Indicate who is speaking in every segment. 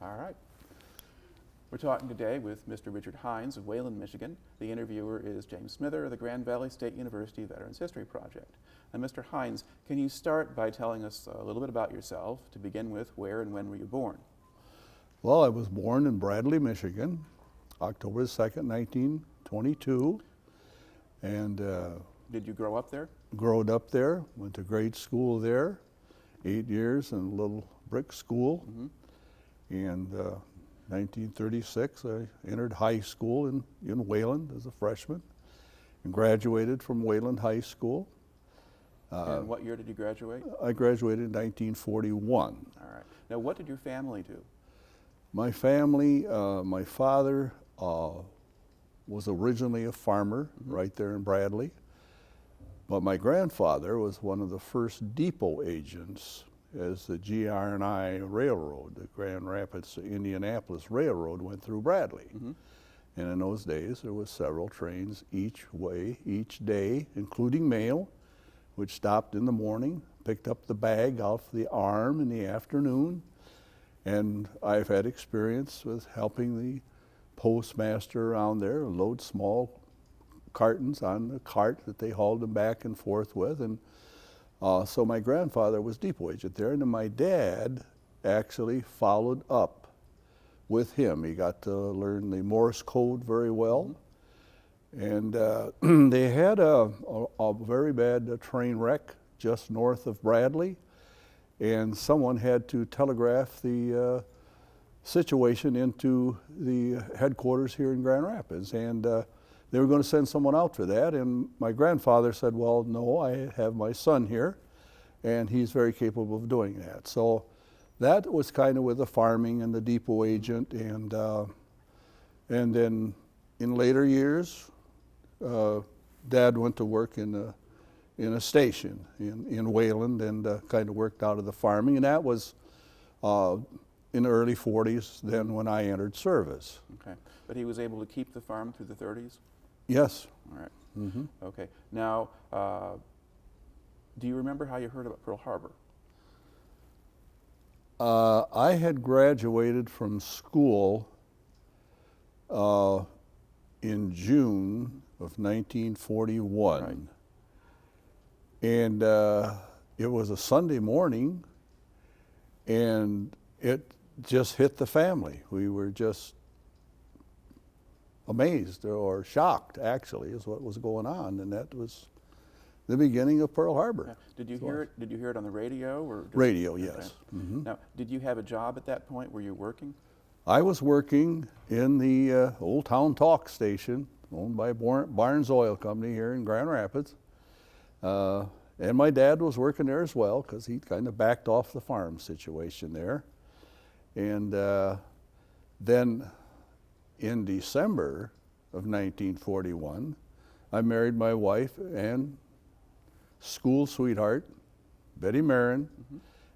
Speaker 1: All right. We're talking today with Mr. Richard Hines of Wayland, Michigan. The interviewer is James Smither of the Grand Valley State University Veterans History Project. And Mr. Hines, can you start by telling us a little bit about yourself? To begin with, where and when were you born?
Speaker 2: Well, I was born in Bradley, Michigan, October 2nd, 1922. And
Speaker 1: Did you grow up there?
Speaker 2: Growed up there, went to grade school there, 8 years in a little brick school. And 1936, I entered high school in Wayland as a freshman and graduated from Wayland High School.
Speaker 1: And what year did you graduate?
Speaker 2: I graduated in 1941.
Speaker 1: All right. Now, what did your family do?
Speaker 2: My family, my father was originally a farmer right there in Bradley, but my grandfather was one of the first depot agents as the GR&I Railroad, the Grand Rapids to Indianapolis Railroad, went through Bradley. And in those days, there was several trains each way, each day, including mail, which stopped in the morning, picked up the bag off the arm in the afternoon. And I've had experience with helping the postmaster around there load small cartons on the cart that they hauled them back and forth with. And so my grandfather was depot agent there, and then my dad actually followed up with him. He got to learn the Morse code very well. And they had a very bad train wreck just north of Bradley, and someone had to telegraph the situation into the headquarters here in Grand Rapids. And they were going to send someone out for that, and my grandfather said, well, no, I have my son here, and he's very capable of doing that. So that was kind of with the farming and the depot agent, and then in later years, Dad went to work in a station in Wayland and kind of worked out of the farming, and that was in the early 40s then when I entered service.
Speaker 1: Okay. But he was able to keep the farm through the 30s?
Speaker 2: Yes.
Speaker 1: All right. Okay. Now, do you remember how you heard about Pearl Harbor?
Speaker 2: I had graduated from school in June of 1941.
Speaker 1: Right.
Speaker 2: And it was a Sunday morning, and it just hit the family. We were just amazed or shocked, actually, is what was going on, and that was the beginning of Pearl Harbor.
Speaker 1: Yeah. Did you hear it? Did you hear it on the radio or
Speaker 2: radio? Yes.
Speaker 1: Okay. Now, did you have a job at that point? Were you working?
Speaker 2: I was working in the Old Town Talk station, owned by Barnes Oil Company here in Grand Rapids, and my dad was working there as well because he kind of backed off the farm situation there, and then. In December of 1941, I married my wife and school sweetheart, Betty Marin,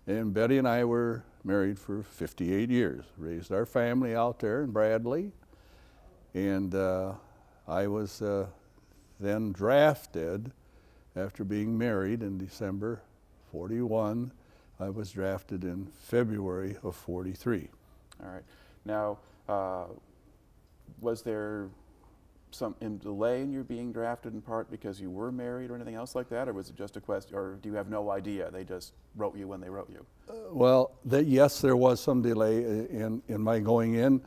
Speaker 2: and Betty and I were married for 58 years, raised our family out there in Bradley, and I was then drafted after being married in December 41. I was drafted in February of 43.
Speaker 1: All right. Now, was there some delay in your being drafted in part because you were married or anything else like that, or was it just a question, or do you have no idea? They just wrote you when they wrote you?
Speaker 2: Well, yes, there was some delay in my going in,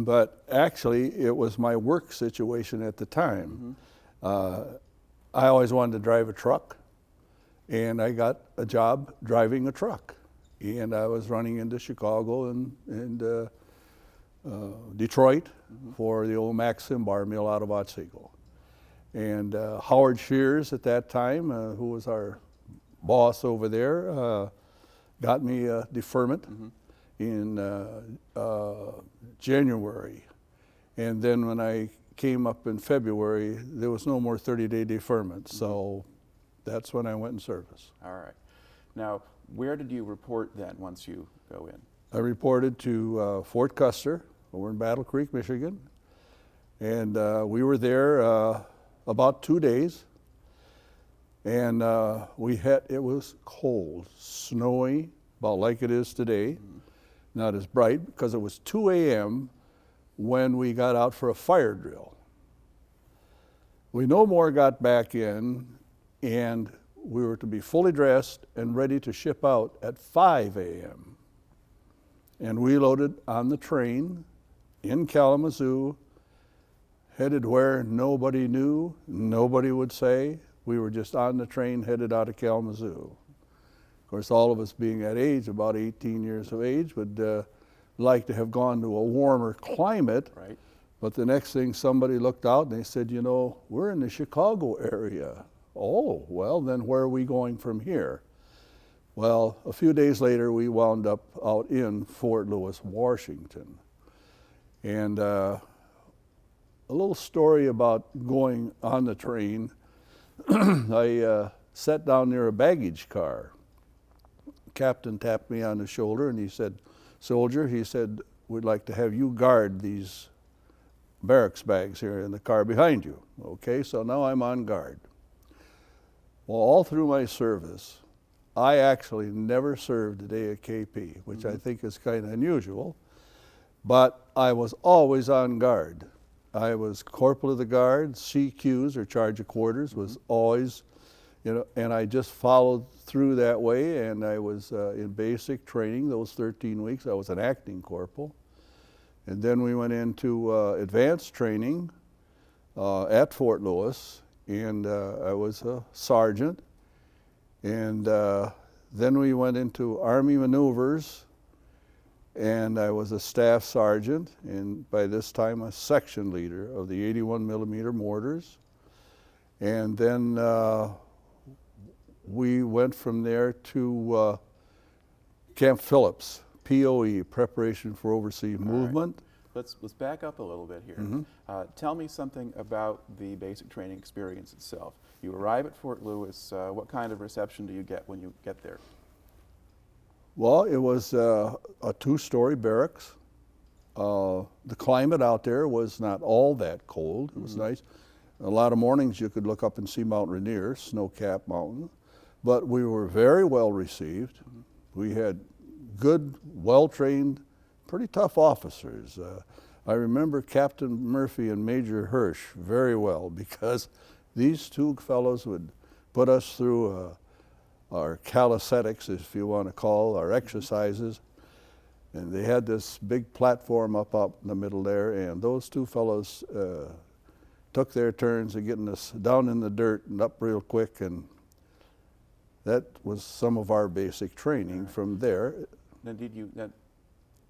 Speaker 2: but actually it was my work situation at the time. I always wanted to drive a truck, and I got a job driving a truck, and I was running into Chicago and Detroit for the old Maxim bar mill out of Otsego. And Howard Shears at that time, who was our boss over there, got me a deferment in January. And then when I came up in February, there was no more 30-day deferment. So that's when I went in service.
Speaker 1: All right. Now, where did you report then once you go in?
Speaker 2: I reported to Fort Custer over in Battle Creek, Michigan. And we were there about 2 days. And it was cold, snowy, about like it is today. not as bright, because it was 2 a.m. when we got out for a fire drill. We no more got back in, and we were to be fully dressed and ready to ship out at 5 a.m. And we loaded on the train in Kalamazoo, headed where nobody knew, nobody would say. We were just on the train headed out of Kalamazoo. Of course, all of us being that age, about 18 years of age, would like to have gone to a warmer climate.
Speaker 1: Right.
Speaker 2: But the next thing, somebody looked out and they said, you know, we're in the Chicago area. Oh, well, then where are we going from here? Well, a few days later, we wound up out in Fort Lewis, Washington. And a little story about going on the train. I sat down near a baggage car. Captain tapped me on the shoulder and he said, "Soldier," he said, "we'd like to have you guard these barracks bags here in the car behind you." Okay, so now I'm on guard. Well, all through my service, I actually never served a day of KP, which I think is kind of unusual, but I was always on guard. I was corporal of the guard. CQs, or charge of quarters, was always, you know, and I just followed through that way, and I was in basic training those 13 weeks. I was an acting corporal. And then we went into advanced training at Fort Lewis, and I was a sergeant. And then we went into Army maneuvers, and I was a staff sergeant, and by this time a section leader of the 81 millimeter mortars. And then we went from there to Camp Phillips, POE, Preparation for Overseas Movement.
Speaker 1: Let's back up a little bit here. Tell me something about the basic training experience itself. You arrive at Fort Lewis. What kind of reception do you get when you get there?
Speaker 2: Well, it was a two-story barracks. The climate out there was not all that cold. It was nice. A lot of mornings you could look up and see Mount Rainier, snow-capped mountain. But we were very well received. We had good, well-trained, pretty tough officers. I remember Captain Murphy and Major Hirsch very well, because these two fellows would put us through our calisthenics, if you want to call, our exercises. And they had this big platform up in the middle there, and those two fellows took their turns of getting us down in the dirt and up real quick, and that was some of our basic training from there.
Speaker 1: Now,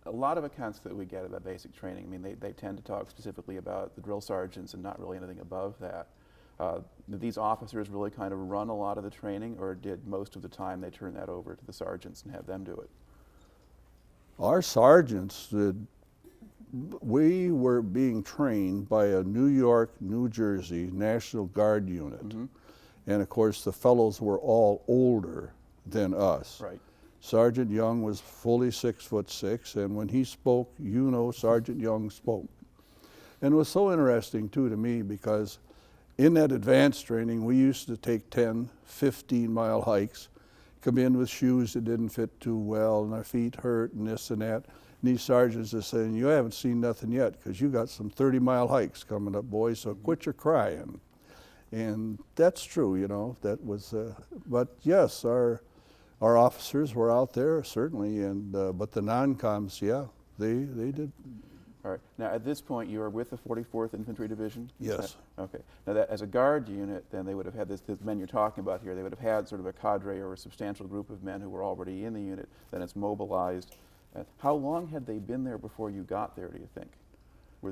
Speaker 1: a lot of accounts that we get about basic training, I mean, they tend to talk specifically about the drill sergeants and not really anything above that. Did these officers really kind of run a lot of the training, or did most of the time they turn that over to the sergeants and have them do it?
Speaker 2: Our sergeants we were being trained by a New York, New Jersey National Guard unit. And of course the fellows were all older than us.
Speaker 1: Right.
Speaker 2: Sergeant Young was fully 6'6", and when he spoke, you know, Sergeant Young spoke. And it was so interesting too to me, because in that advanced training we used to take 10, 15-mile hikes, come in with shoes that didn't fit too well, and our feet hurt and this and that. And these sergeants are saying, "You haven't seen nothing yet, because you got some 30-mile hikes coming up, boys, so quit your crying." And that's true, you know, that was, but yes, our officers were out there, certainly, and but the non-coms, yeah, they did.
Speaker 1: All right. Now, at this point, you are with the 44th Infantry Division?
Speaker 2: Yes.
Speaker 1: Okay. Now, that, as a guard unit, then they would have had the men you're talking about here, they would have had sort of a cadre or a substantial group of men who were already in the unit. Then it's mobilized. How long had they been there before you got there, do you think?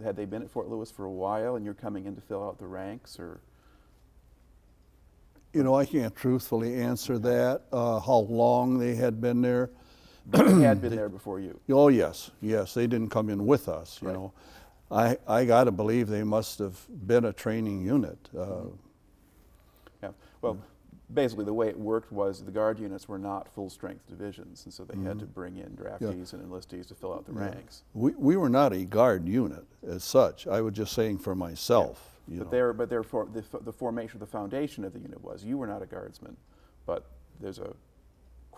Speaker 1: Had they been at Fort Lewis for a while and you're coming in to fill out the ranks, or?
Speaker 2: You know, I can't truthfully answer that, how long they had been there.
Speaker 1: But they had been there before you?
Speaker 2: Oh, yes, yes. They didn't come in with us, you know. I got to believe they must have been a training unit.
Speaker 1: Yeah. Well, basically the way it worked was the guard units were not full-strength divisions, and so they had to bring in draftees and enlistees to fill out the ranks.
Speaker 2: We were not a guard unit as such. I was just saying for myself. You know.
Speaker 1: But the formation, the foundation of the unit was, you were not a guardsman, but there's a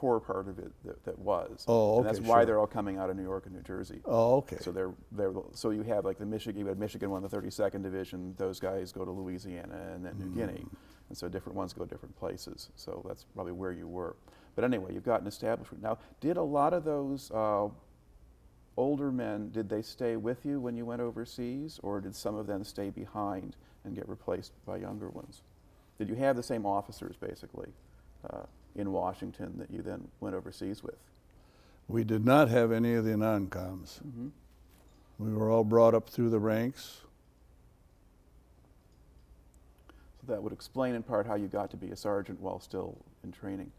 Speaker 1: core part of it that was.
Speaker 2: Oh,
Speaker 1: And that's
Speaker 2: okay,
Speaker 1: why
Speaker 2: sure.
Speaker 1: they're all coming out of New York and New Jersey.
Speaker 2: Oh, okay.
Speaker 1: So you have like you had Michigan won the 32nd Division. Those guys go to Louisiana and then New Guinea, and so different ones go different places. So that's probably where you were. But anyway, you've got an establishment now. Did a lot of those older men, did they stay with you when you went overseas, or did some of them stay behind and get replaced by younger ones? Did you have the same officers, basically, in Washington that you then went overseas with?
Speaker 2: We did not have any of the non-coms.
Speaker 1: Mm-hmm.
Speaker 2: We were all brought up through the ranks.
Speaker 1: So that would explain in part how you got to be a sergeant while still in training.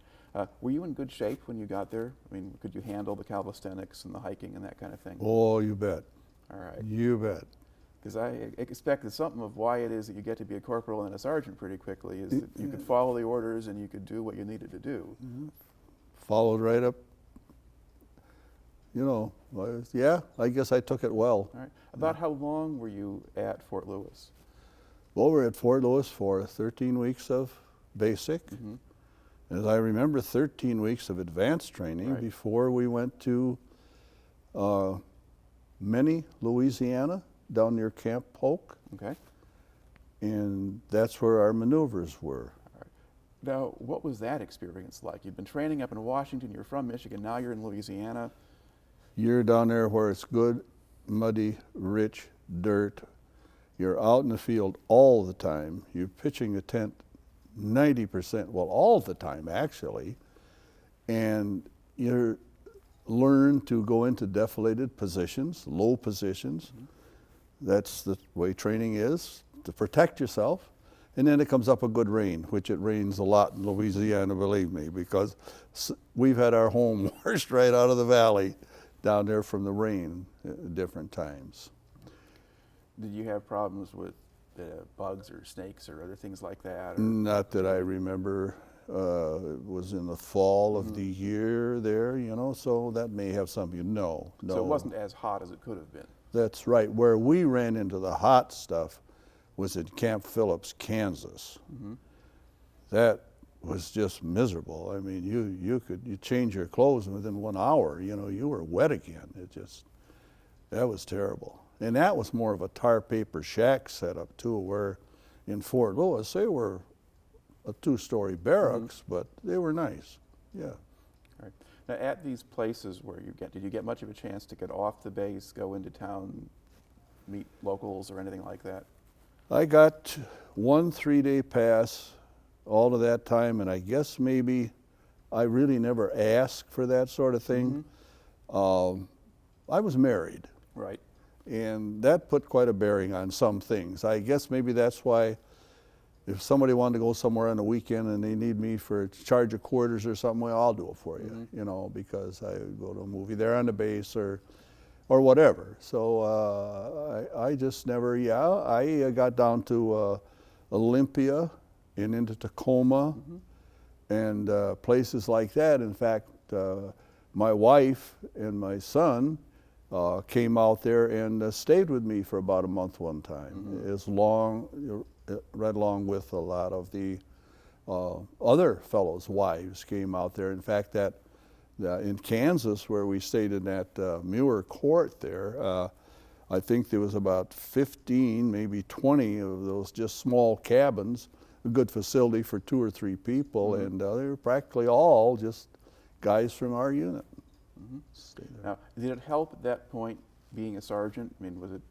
Speaker 1: Were you in good shape when you got there? I mean, could you handle the calisthenics and the hiking and that kind of thing?
Speaker 2: Oh, you bet.
Speaker 1: All right.
Speaker 2: You bet.
Speaker 1: Because I expect that something of why it is that you get to be a corporal and a sergeant pretty quickly is that you could follow the orders and you could do what you needed to do.
Speaker 2: Mm-hmm. Followed right up. You know, yeah, I guess I took it well.
Speaker 1: All right. About how long were you at Fort Lewis?
Speaker 2: Well, we were at Fort Lewis for 13 weeks of basic.
Speaker 1: Mm-hmm.
Speaker 2: As I remember, 13 weeks of advanced training before we went to Minnie, Louisiana, down near Camp Polk.
Speaker 1: Okay.
Speaker 2: And that's where our maneuvers were.
Speaker 1: All right. Now, what was that experience like? You've been training up in Washington, you're from Michigan, now you're in Louisiana.
Speaker 2: You're down there where it's good, muddy, rich dirt. You're out in the field all the time. You're pitching a tent 90%, well, all the time actually. And you learn to go into defilated positions, low positions. Mm-hmm. That's the way training is, to protect yourself. And then it comes up a good rain, which it rains a lot in Louisiana, believe me, because we've had our home washed right out of the valley down there from the rain at different times.
Speaker 1: Did you have problems with bugs or snakes or other things like that? Or?
Speaker 2: Not that I remember. It was in the fall of the year there, you know, so that may have something. No.
Speaker 1: So it wasn't as hot as it could have been.
Speaker 2: That's right. Where we ran into the hot stuff was at Camp Phillips, Kansas. Mm-hmm. That was just miserable. I mean, you change your clothes and within 1 hour, you know, you were wet again. That was terrible. And that was more of a tar paper shack setup too, where in Fort Lewis they were a 2-story barracks, but they were nice. Yeah.
Speaker 1: Right. Now, at these places where did you get much of a chance to get off the base, go into town, meet locals or anything like that?
Speaker 2: I got 1 3-day pass all of that time, and I guess maybe I really never asked for that sort of thing. Mm-hmm. I was married.
Speaker 1: Right.
Speaker 2: And that put quite a bearing on some things. I guess maybe that's why if somebody wanted to go somewhere on the weekend and they need me for a charge of quarters or something, well, I'll do it for you, you know, because I go to a movie there on the base or whatever. So I just never, I got down to Olympia and into Tacoma and places like that. In fact, my wife and my son came out there and stayed with me for about a month one time, right along with a lot of the other fellows' wives came out there. In fact, that in Kansas, where we stayed in that Muir Court there, I think there was about 15, maybe 20 of those just small cabins, a good facility for 2 or 3 people, and they were practically all just guys from our unit.
Speaker 1: Now, did it help at that point being a sergeant? I mean, was it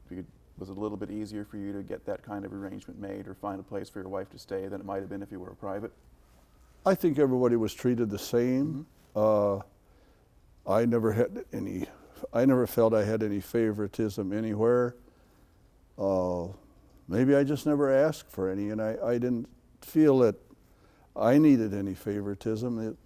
Speaker 1: a little bit easier for you to get that kind of arrangement made or find a place for your wife to stay than it might have been if you were a private?
Speaker 2: I think everybody was treated the same. I never felt I had any favoritism anywhere. Maybe I just never asked for any, and I didn't feel that I needed any favoritism.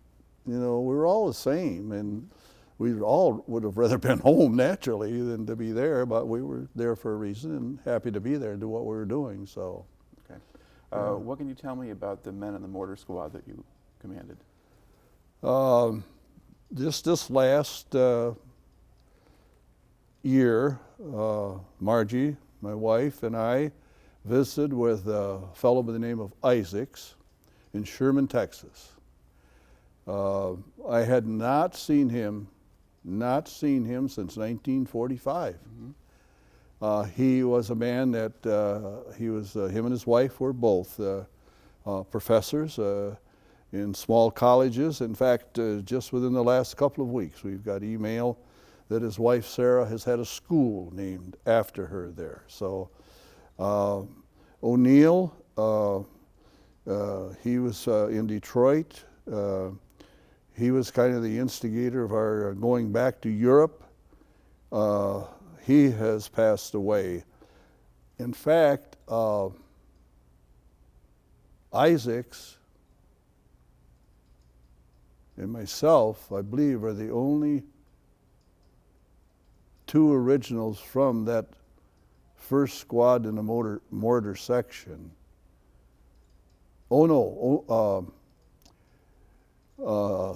Speaker 2: We were all the same, and we all would have rather been home naturally than to be there, but we were there for a reason and happy to be there and do what we were doing. So,
Speaker 1: okay. What can you tell me about the men in the mortar squad that you commanded?
Speaker 2: Just this last year, Margie, my wife, and I visited with a fellow by the name of Isaacs in Sherman, Texas. I had not seen him since 1945. He was a man that him and his wife were both professors in small colleges. In fact, just within the last couple of weeks, we've got email that his wife Sarah has had a school named after her there. So O'Neill, he was in Detroit. He was kind of the instigator of our going back to Europe. He has passed away. In fact, Isaacs and myself, I believe, are the only two originals from that first squad in the mortar section. Oh no,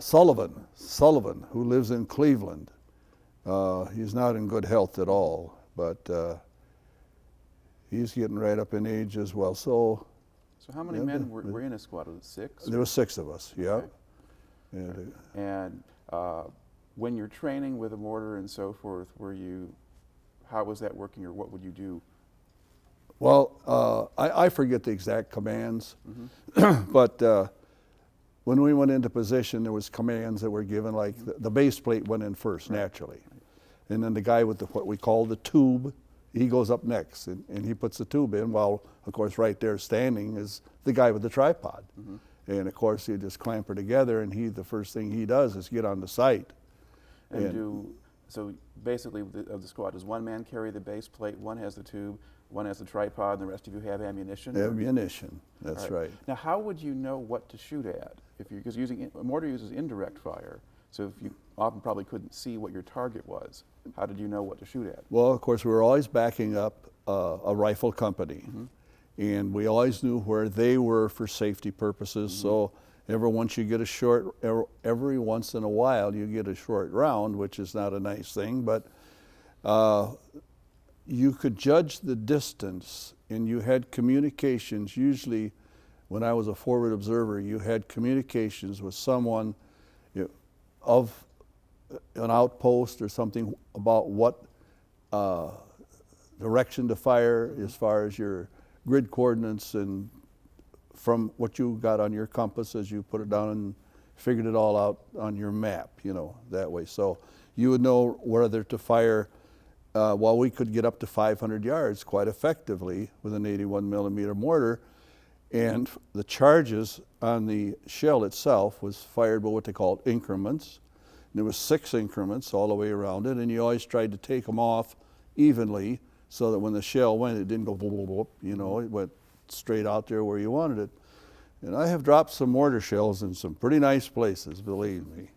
Speaker 2: Sullivan, who lives in Cleveland. He's not in good health at all, but he's getting right up in age as well. So
Speaker 1: how many men were in a squad? Was it 6?
Speaker 2: There were 6 of us, yeah.
Speaker 1: Okay. And when you're training with a mortar and so forth, how was that working, or what would you do?
Speaker 2: Well, I forget the exact commands, but when we went into position, there was commands that were given, like the base plate went in first, naturally. And then the guy with what we call the tube, he goes up next, and he puts the tube in, while, of course, right there standing is the guy with the tripod. And, of course, you just clamp her together, and the first thing he does is get on the site.
Speaker 1: So basically, of the squad, does one man carry the base plate, one has the tube, one has the tripod, and the rest of you have ammunition?
Speaker 2: Ammunition, that's right.
Speaker 1: Now, how would you know what to shoot at? Because a mortar uses indirect fire, so if you often probably couldn't see what your target was, how did you know what to shoot at?
Speaker 2: Well, of course, we were always backing up a rifle company, and we always knew where they were for safety purposes. So every once in a while, you get a short round, which is not a nice thing, but you could judge the distance, and you had communications. Usually, when I was a forward observer, you had communications with someone of an outpost or something about what direction to fire as far as your grid coordinates, and from what you got on your compass as you put it down and figured it all out on your map, that way. So you would know whether to fire. While we could get up to 500 yards quite effectively with an 81 millimeter mortar, and the charges on the shell itself was fired by what they called increments. And there was 6 increments all the way around it, and you always tried to take them off evenly so that when the shell went, it didn't go boop, boop, boop, it went straight out there where you wanted it. And I have dropped some mortar shells in some pretty nice places, believe me.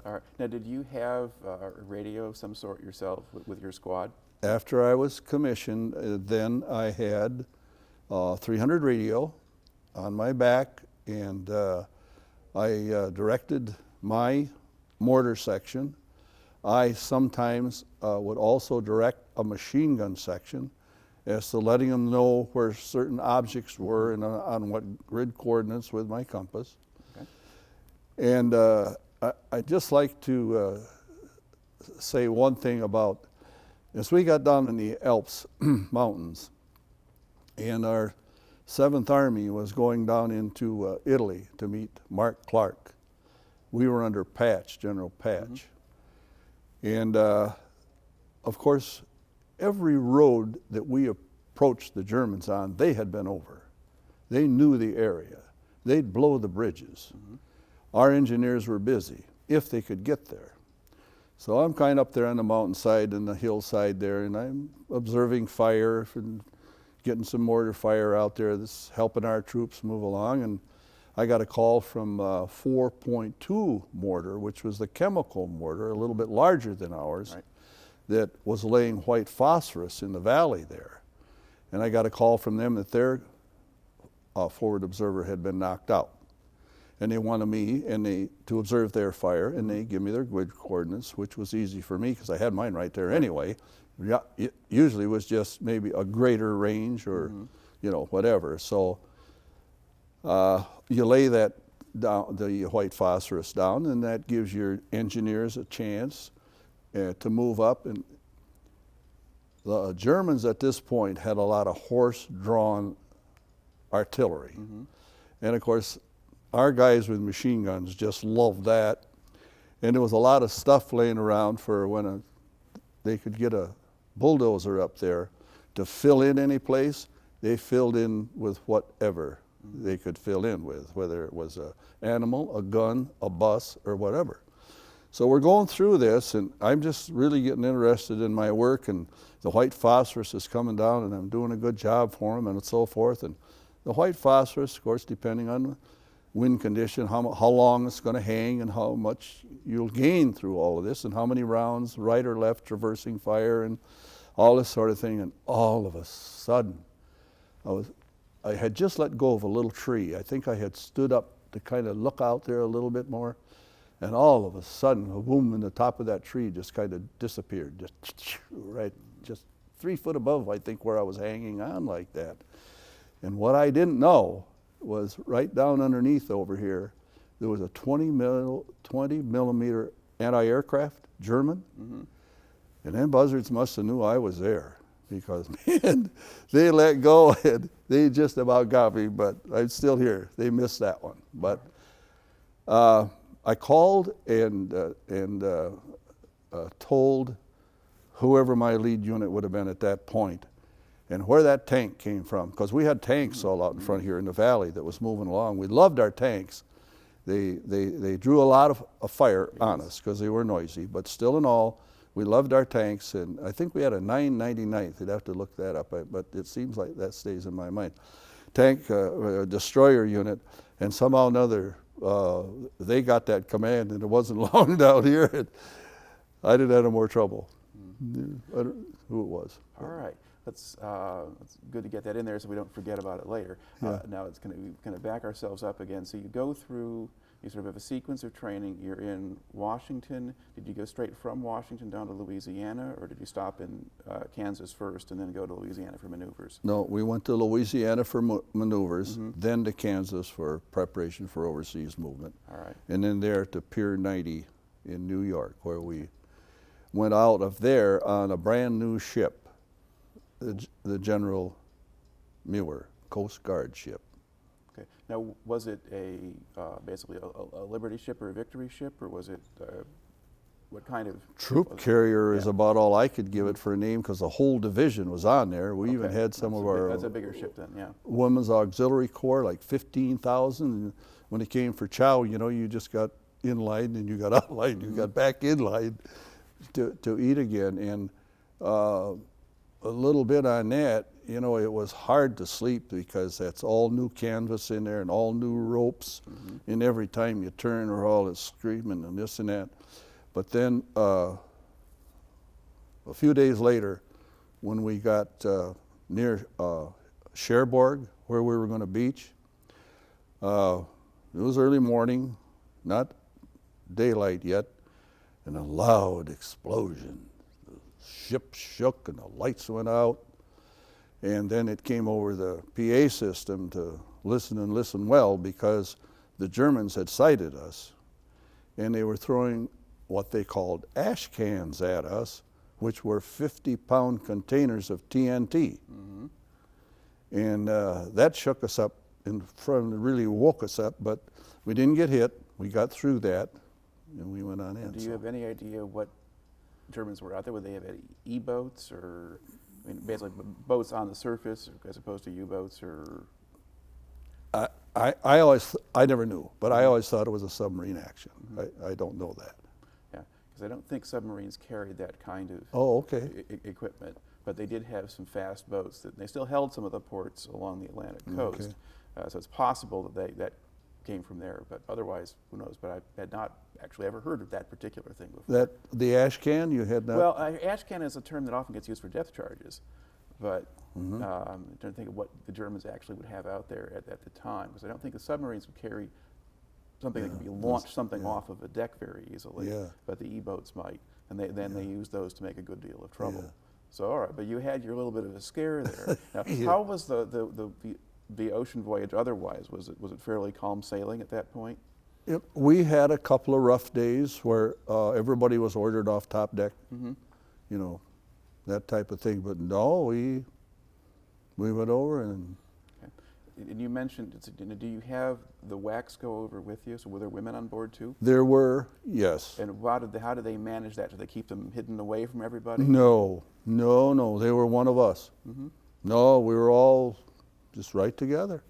Speaker 1: All right. Now, did you have a radio of some sort yourself with your squad?
Speaker 2: After I was commissioned, then I had 300 radio on my back, and I directed my mortar section. I sometimes would also direct a machine gun section as to letting them know where certain objects were and on what grid coordinates with my compass. Okay. And I'd just like to say one thing about, as we got down in the Alps mountains, and our 7th Army was going down into Italy to meet Mark Clark. We were under Patch, General Patch. And of course, every road that we approached the Germans on, they had been over. They knew the area. They'd blow the bridges. Our engineers were busy, if they could get there. So I'm kind of up there on the mountainside and the hillside there, and I'm observing fire and getting some mortar fire out there that's helping our troops move along. And I got a call from 4.2 mortar, which was the chemical mortar, a little bit larger than ours, that was laying white phosphorus in the valley there. And I got a call from them that their forward observer had been knocked out. And they wanted me to observe their fire, and they give me their grid coordinates, which was easy for me because I had mine right there anyway. It usually was just maybe a greater range or whatever. So you lay that down, the white phosphorus down, and that gives your engineers a chance to move up. And the Germans at this point had a lot of horse-drawn artillery. And of course, our guys with machine guns just loved that. And there was a lot of stuff laying around for when they could get a bulldozer up there to fill in any place. They filled in with whatever they could fill in with, whether it was an animal, a gun, a bus, or whatever. So we're going through this, and I'm just really getting interested in my work, and the white phosphorus is coming down, and I'm doing a good job for them, and so forth. And the white phosphorus, of course, depending on the wind condition, how long it's going to hang, and how much you'll gain through all of this, and how many rounds, right or left, traversing fire, and all this sort of thing. And all of a sudden, I had just let go of a little tree. I think I had stood up to kind of look out there a little bit more, and all of a sudden, a boom in the top of that tree just kind of disappeared, just 3 foot above, I think, where I was hanging on like that. And what I didn't know was right down underneath over here, there was a 20 millimeter anti-aircraft, German. And them buzzards must have knew I was there, because, man, they let go and they just about got me, but I'm still here. They missed that one. But I called and told whoever my lead unit would have been at that point, and where that tank came from, because we had tanks all out in front here in the valley that was moving along. We loved our tanks. They drew a lot of fire on us because they were noisy, but still in all, we loved our tanks. And I think we had a 999th. You'd have to look that up, but it seems like that stays in my mind. Tank destroyer unit, and somehow or another they got that command, and it wasn't long down here. And I didn't have no more trouble. I don't know who it was.
Speaker 1: All right. It's good to get that in there so we don't forget about it later. Now it's going to back ourselves up again. So you go through, you sort of have a sequence of training. You're in Washington. Did you go straight from Washington down to Louisiana, or did you stop in Kansas first and then go to Louisiana for maneuvers?
Speaker 2: No, we went to Louisiana for maneuvers, then to Kansas for preparation for overseas movement.
Speaker 1: All right.
Speaker 2: And then there to Pier 90 in New York, where we went out of there on a brand new ship, the General Muir Coast Guard ship.
Speaker 1: Okay. Now, was it basically a Liberty ship or a Victory ship, or was it what kind of
Speaker 2: troop carrier? Is about all I could give it for a name, because the whole division was on there. We even had some of our
Speaker 1: that's a bigger ship then, yeah.
Speaker 2: Women's Auxiliary Corps, like 15,000. And when it came for chow, you just got in line and you got out line, you got back in line to eat again. And a little bit on that, it was hard to sleep, because that's all new canvas in there and all new ropes. And every time you turn, or all this screaming and this and that. But then a few days later, when we got near Cherbourg, where we were going to beach, it was early morning, not daylight yet, and a loud explosion. Ship shook and the lights went out, and then it came over the PA system to listen and listen well, because the Germans had sighted us, and they were throwing what they called ash cans at us, which were 50-pound containers of TNT. And that shook us up in front, really woke us up, but we didn't get hit. We got through that, and we went on in.
Speaker 1: Do you have any idea what Germans were out there? Would they have E-boats, or basically boats on the surface as opposed to U-boats, or?
Speaker 2: I never knew, but I always thought it was a submarine action. I don't know that.
Speaker 1: Yeah, because I don't think submarines carried that kind of equipment, but they did have some fast boats they still held some of the ports along the Atlantic coast. So it's possible that came from there, but otherwise, who knows? But I had not actually ever heard of that particular thing before.
Speaker 2: The ash can, you had not?
Speaker 1: Well, ash can is a term that often gets used for depth charges, but I'm trying to think of what the Germans actually would have out there at the time, because I don't think the submarines would carry something that could be launched off of a deck very easily, but the E-boats might, and they used those to make a good deal of trouble. So, all right, but you had your little bit of a scare there. Now, how was the the ocean voyage otherwise? Was it fairly calm sailing at that point?
Speaker 2: We had a couple of rough days where everybody was ordered off top deck,
Speaker 1: Mm-hmm.
Speaker 2: you know, that type of thing. But no, we went over and
Speaker 1: And you mentioned, do you have the wax go over with you? So were there women on board too?
Speaker 2: there were, yes.
Speaker 1: And how did they manage that? Did they keep them hidden away from everybody?
Speaker 2: No, they were one of us.
Speaker 1: Mm-hmm.
Speaker 2: No, we were all just right together.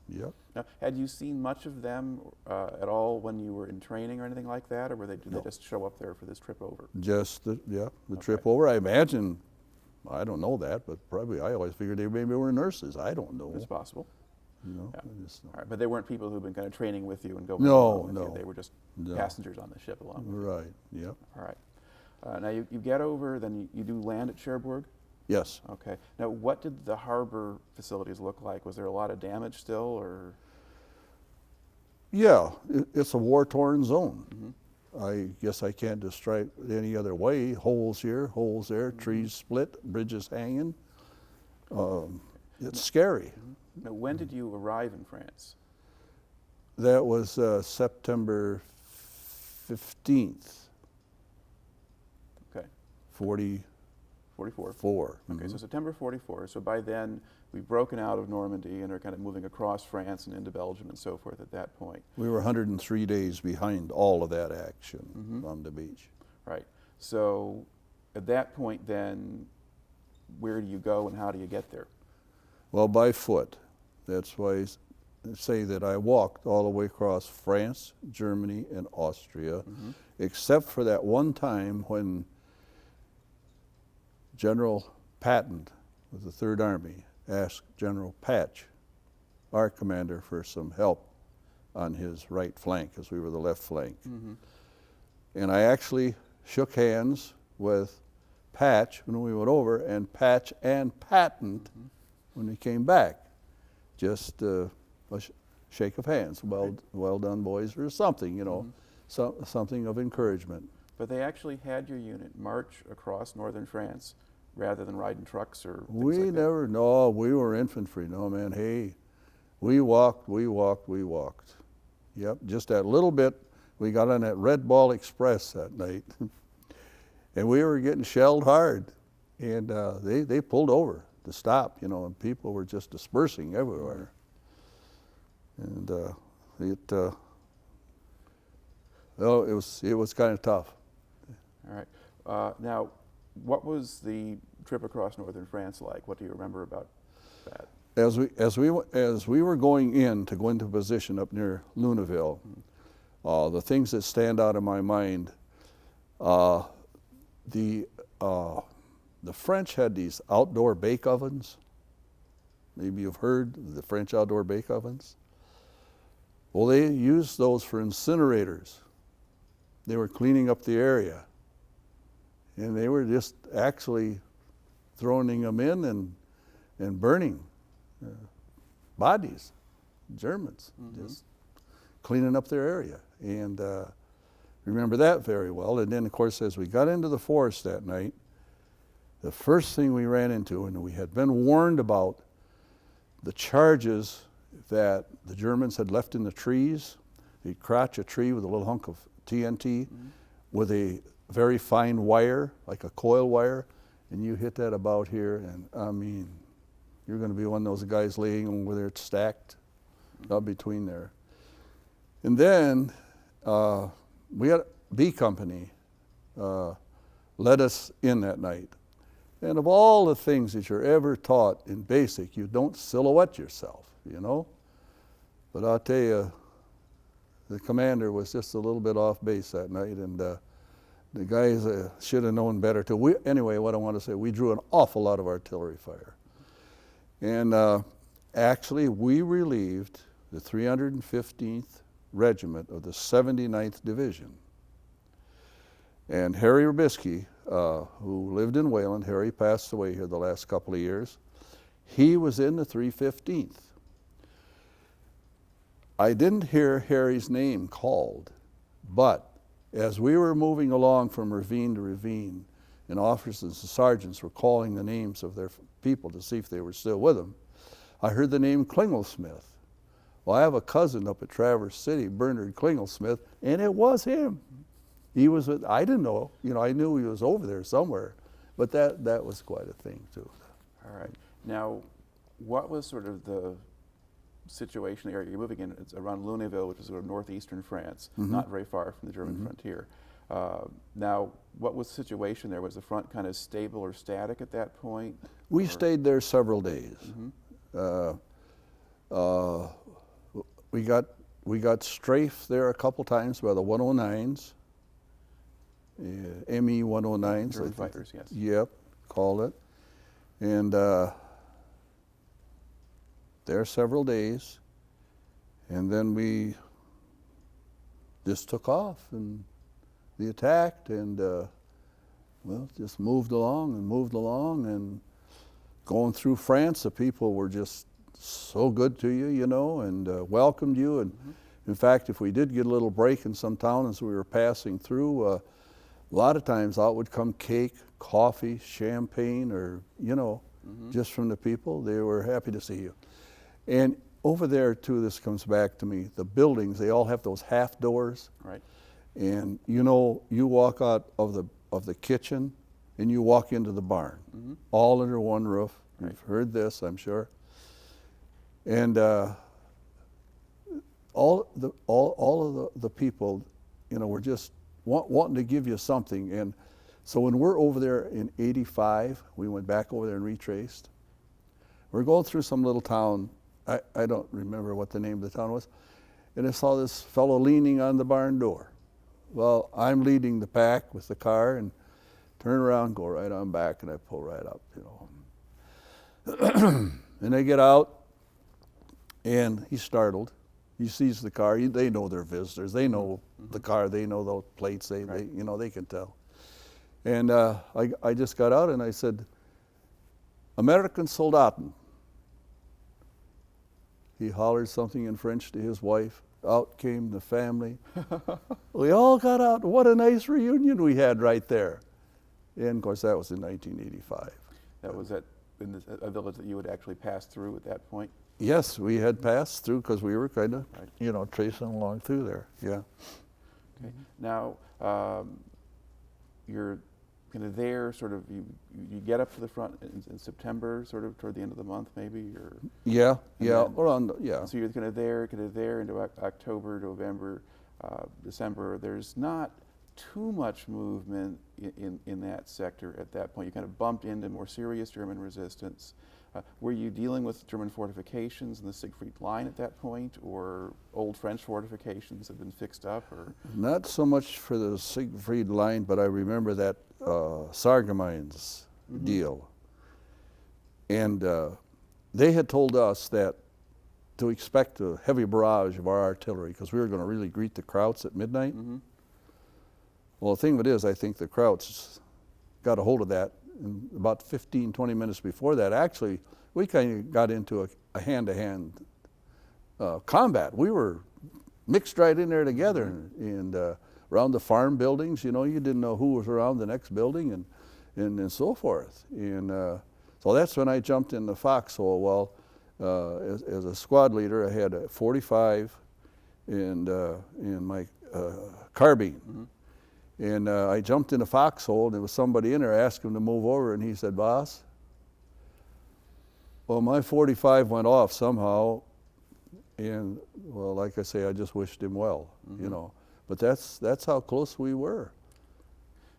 Speaker 2: Yep.
Speaker 1: Now, had you seen much of them at all when you were in training or anything like that, or did they just show up there for this trip over?
Speaker 2: Just the trip over. I imagine, I don't know that, but probably I always figured they maybe were nurses. I don't know.
Speaker 1: It's possible.
Speaker 2: You know,
Speaker 1: Yeah.
Speaker 2: I just
Speaker 1: All right, but they weren't people who've been kind of training with you and going
Speaker 2: No,
Speaker 1: along with
Speaker 2: no.
Speaker 1: you. They were just
Speaker 2: No.
Speaker 1: passengers on the ship along with you.
Speaker 2: Right. Yep.
Speaker 1: All right. Now you get over, then you do land at Cherbourg.
Speaker 2: Yes.
Speaker 1: Okay. Now, what did the harbor facilities look like? Was there a lot of damage still, or?
Speaker 2: Yeah, it's a war-torn zone.
Speaker 1: Mm-hmm.
Speaker 2: I guess I can't describe it any other way. Holes here, holes there,
Speaker 1: Mm-hmm.
Speaker 2: trees split, bridges hanging. It's scary.
Speaker 1: Mm-hmm. Now, when did you arrive in France?
Speaker 2: That was September 15th,
Speaker 1: Okay.
Speaker 2: 44.
Speaker 1: 44. Okay, so September 44. So by then, we've broken out of Normandy and are kind of moving across France and into Belgium and so forth at that point.
Speaker 2: We were 103 days behind all of that action on the beach.
Speaker 1: Right. So at that point then, where do you go and how do you get there?
Speaker 2: Well, by foot. That's why I say that I walked all the way across France, Germany, and Austria, except for that one time when General Patton of the Third Army asked General Patch, our commander, for some help on his right flank, as we were the left flank. And I actually shook hands with Patch when we went over, and Patch and Patton when we came back. Just a shake of hands. Well done, boys, or something, you know, something of encouragement.
Speaker 1: But they actually had your unit march across northern France rather than ride in trucks or things
Speaker 2: We
Speaker 1: like that.
Speaker 2: never, no, we were infantry. No, man, hey, we walked. Yep, just that little bit. We got on that Red Ball Express that night, and we were getting shelled hard. And they pulled over to stop, you know, and people were just dispersing everywhere. And it was kind of tough.
Speaker 1: All right. Now, what was the trip across northern France like? What do you remember about that?
Speaker 2: As we were going into position up near Luneville, the things that stand out in my mind, the French had these outdoor bake ovens. Maybe you've heard of the French outdoor bake ovens. Well, they used those for incinerators. They were cleaning up the area, and they were just actually throwing them in and burning bodies, Germans, just cleaning up their area. And remember that very well. And then, of course, as we got into the forest that night, the first thing we ran into, and we had been warned about the charges that the Germans had left in the trees. They'd crotch a tree with a little hunk of TNT with a very fine wire, like a coil wire, and you hit that about here, and I mean, you're going to be one of those guys laying over there stacked up between there. And then we had B Company led us in that night. And of all the things that you're ever taught in basic, you don't silhouette yourself, you know? But I'll tell you, the commander was just a little bit off base that night, and the guys should have known better too. Anyway, what I want to say, we drew an awful lot of artillery fire. And actually, we relieved the 315th Regiment of the 79th Division. And Harry Rubisky, who lived in Wayland, Harry passed away here the last couple of years, he was in the 315th. I didn't hear Harry's name called, but as we were moving along from ravine to ravine, and officers and sergeants were calling the names of their people to see if they were still with them, I heard the name Klingelsmith. Well, I have a cousin up at Traverse City, Bernard Klingelsmith, and it was him. He was, I didn't know, I knew he was over there somewhere, but that was quite a thing too.
Speaker 1: All right. Now, what was sort of the situation area you're moving in? It's around Lunéville, which is sort of northeastern France, not very far from the German frontier. Now, what was the situation there? Was the front kind of stable or static at that point?
Speaker 2: We stayed there several days. We got strafed there a couple times by the 109s, ME 109s.
Speaker 1: German fighters, yes.
Speaker 2: Yep, called it. And there several days, and then we just took off, and we attacked, and well, just moved along, and going through France, the people were just so good to you, and welcomed you. And in fact, if we did get a little break in some town as we were passing through, a lot of times out would come cake, coffee, champagne, or just from the people. They were happy to see you. And over there too, this comes back to me, the buildings, they all have those half doors.
Speaker 1: Right.
Speaker 2: And you walk out of the kitchen and you walk into the barn, all under one roof.
Speaker 1: Right.
Speaker 2: You've heard this, I'm sure. And all of the people, were just wanting to give you something. And so when we're over there in '85, we went back over there and retraced. We're going through some little town. I don't remember what the name of the town was. And I saw this fellow leaning on the barn door. Well, I'm leading the pack with the car, and turn around, go right on back, and I pull right up, And they get out, and he's startled. He sees the car. They know they're visitors. They know the car. They know those plates. They can tell. And I just got out, and I said, "American Soldaten." He hollered something in French to his wife. Out came the family. We all got out. What a nice reunion we had right there. And of course, that was in 1985.
Speaker 1: That was in a village that you would actually pass through at that point?
Speaker 2: Yes, we had passed through because we were kind of, tracing along through there. Yeah.
Speaker 1: Okay. Now, you're kind of there, sort of, you get up to the front in September, sort of toward the end of the month, maybe, or?
Speaker 2: Yeah,
Speaker 1: then,
Speaker 2: around, yeah.
Speaker 1: So you're kind of there into October, November, December. There's not too much movement in that sector at that point. You kind of bumped into more serious German resistance. Were you dealing with German fortifications in the Siegfried Line at that point, or old French fortifications had been fixed up, or?
Speaker 2: Not so much for the Siegfried Line, but I remember that Sargemines deal. And they had told us that to expect a heavy barrage of our artillery, because we were going to really greet the Krauts at midnight. Well, the thing of it is, I think the Krauts got a hold of that. And about 15, 20 minutes before that, actually, we kind of got into a hand-to-hand combat. We were mixed right in there together, and around the farm buildings, you didn't know who was around the next building, and so forth. And so that's when I jumped in the foxhole. Well, as a squad leader, I had a 45 and my carbine. And I jumped in a foxhole, and there was somebody in there. I asked him to move over, and he said, "Boss, well, my 45 went off somehow, and, well, like I say, I just wished him well, But that's how close we were.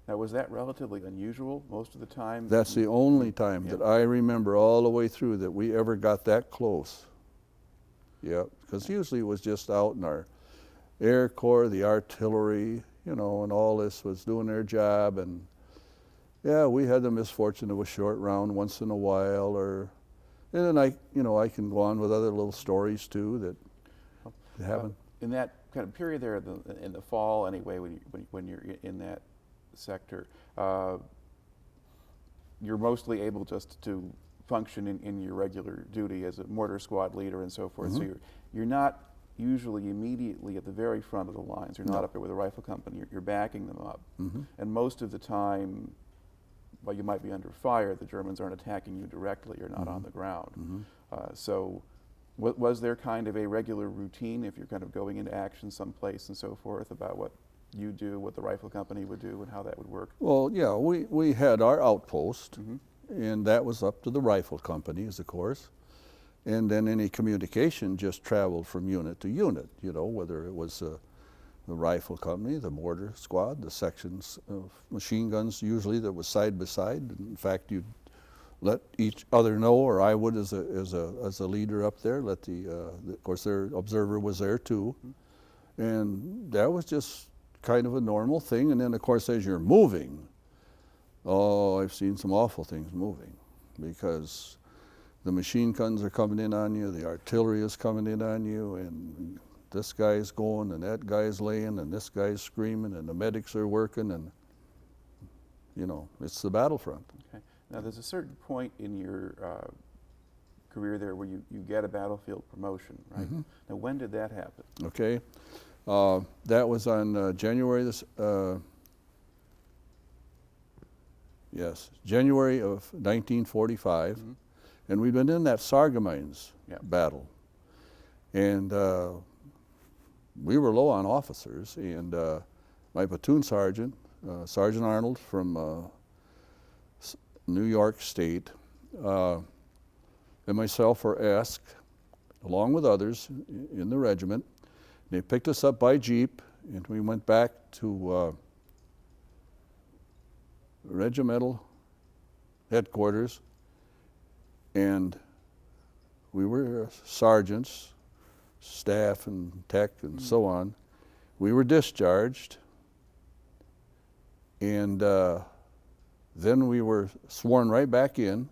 Speaker 1: Now, was that relatively unusual most of the time?
Speaker 2: That's the only time that I remember all the way through that we ever got that close. Yeah, because usually it was just out in our Air Corps, the artillery, and all this was doing their job. And yeah, we had the misfortune of a short round once in a while, and then I can go on with other little stories too that happen.
Speaker 1: In that kind of period there in the fall, anyway, when you're in that sector, you're mostly able just to function in your regular duty as a mortar squad leader and so forth. So you're not usually immediately at the very front of the lines. You're not up there with a rifle company. You're backing them up. And most of the time, while you might be under fire, the Germans aren't attacking you directly. You're not on the ground. So was there kind of a regular routine if you're kind of going into action someplace and so forth about what you do, what the rifle company would do, and how that would work?
Speaker 2: Well, yeah, we had our outpost,
Speaker 1: Mm-hmm.
Speaker 2: and that was up to the rifle companies, of course. And then any communication just traveled from unit to unit, you know, whether it was the rifle company, the mortar squad, the sections of machine guns usually that was side by side. In fact, you'd let each other know, or I would as a leader up there, let of course their observer was there too. Mm-hmm. And that was just kind of a normal thing. And then of course as you're moving, oh, I've seen some awful things moving, because the machine guns are coming in on you, the artillery is coming in on you, and this guy's going and that guy's laying and this guy's screaming and the medics are working, and you know, it's the battlefront.
Speaker 1: Okay. Now there's a certain point in your career there where you get a battlefield promotion, right? Mm-hmm. Now when did that happen?
Speaker 2: Okay. That was on January of 1945. Mm-hmm. And we'd been in that Sargamines battle. And we were low on officers, and my platoon sergeant, Sergeant Arnold from New York State, and myself were asked, along with others in the regiment. They picked us up by Jeep, and we went back to regimental headquarters, and we were sergeants, staff and tech and so on. We were discharged, and then we were sworn right back in,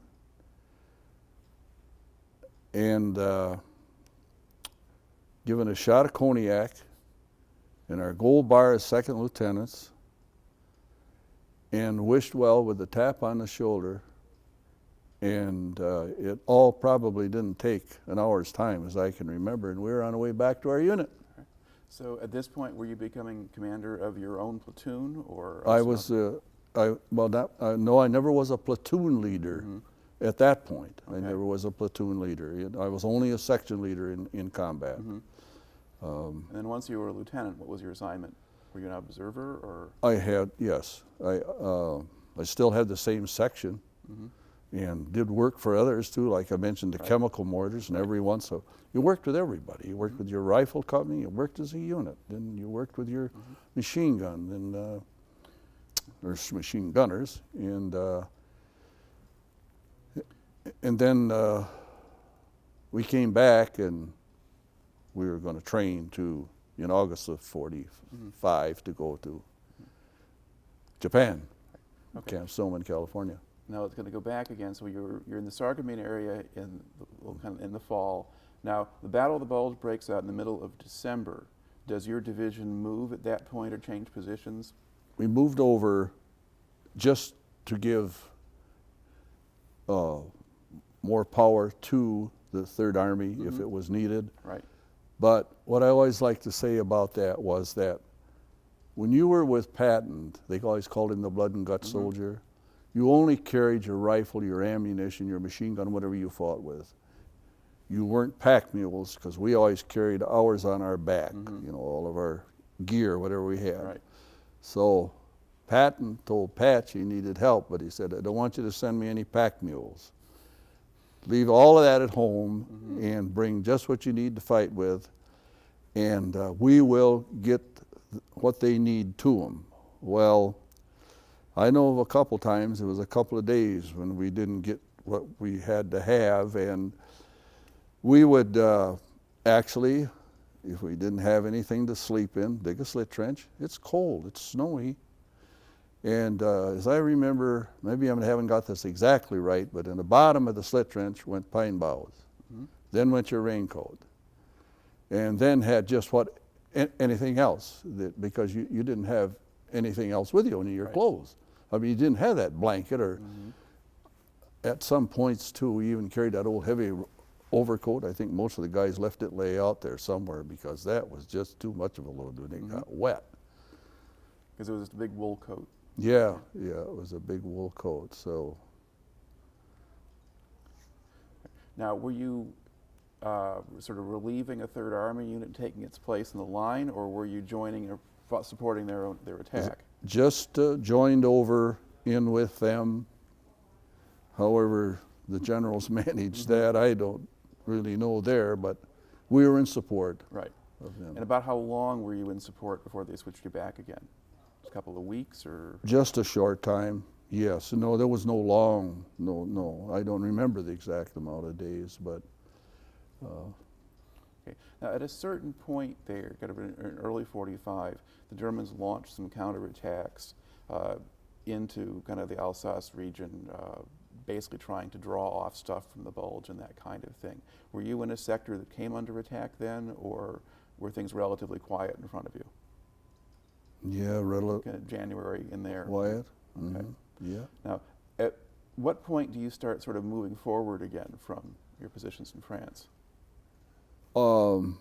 Speaker 2: and given a shot of cognac and our gold bar as second lieutenants, and wished well with a tap on the shoulder. And it all probably didn't take an hour's time, as I can remember, and we were on our way back to our unit.
Speaker 1: Right. So at this point, were you becoming commander of your own platoon, or?
Speaker 2: I was, no, I never was a platoon leader. Mm-hmm. At that point. Okay. I never was a platoon leader. I was only a section leader in combat. Mm-hmm.
Speaker 1: And then once you were a lieutenant, what was your assignment? Were you an observer, or?
Speaker 2: I had, yes. I still had the same section. Mm-hmm. And did work for others too, like I mentioned, the chemical mortars, and every once so you worked with everybody. You worked with your rifle company, you worked as a unit, then you worked with your machine gun, and or machine gunners, and then we came back, and we were going to train in August of '45 to go to Japan, Camp Stoneman, California.
Speaker 1: Now it's going to go back again. So you're in the Sargamine area in the fall. Now the Battle of the Bulge breaks out in the middle of December. Does your division move at that point or change positions?
Speaker 2: We moved over just to give more power to the Third Army if it was needed. Right. But what I always like to say about that was that when you were with Patton, they always called him the blood and guts soldier. You only carried your rifle, your ammunition, your machine gun, whatever you fought with. You weren't pack mules, because we always carried ours on our back, you know, all of our gear, whatever we had. Right. So Patton told Patch he needed help, but he said, I don't want you to send me any pack mules. Leave all of that at home and bring just what you need to fight with, and we will get what they need to them. Well, I know of a couple times, it was a couple of days when we didn't get what we had to have, and we would actually, if we didn't have anything to sleep in, dig a slit trench. It's cold, it's snowy. And as I remember, maybe I haven't got this exactly right, but in the bottom of the slit trench went pine boughs. Then went your raincoat. And then had just anything else, because you didn't have anything else with you in your clothes. I mean, you didn't have that blanket, or at some points too, we even carried that old heavy overcoat. I think most of the guys left it lay out there somewhere, because that was just too much of a load when it got wet.
Speaker 1: Because it was just a big wool coat.
Speaker 2: Yeah, it was a big wool coat. So
Speaker 1: Now, were you sort of relieving a Third Army unit and taking its place in the line, or were you joining or supporting their attack?
Speaker 2: Just joined over in with them. However, the generals managed that, I don't really know there, but we were in support
Speaker 1: Right.
Speaker 2: of them.
Speaker 1: And about how long were you in support before they switched you back again? A couple of weeks, or?
Speaker 2: Just a short time, yes. No, there was no long, no. I don't remember the exact amount of days, but.
Speaker 1: Okay. Now, at a certain point there, kind of in early 45, the Germans launched some counterattacks into kind of the Alsace region, basically trying to draw off stuff from the Bulge and that kind of thing. Were you in a sector that came under attack then, or were things relatively quiet in front of you?
Speaker 2: Yeah,
Speaker 1: Kind of January in there.
Speaker 2: quiet.
Speaker 1: Okay.
Speaker 2: Yeah.
Speaker 1: Now, at what point do you start sort of moving forward again from your positions in France?
Speaker 2: When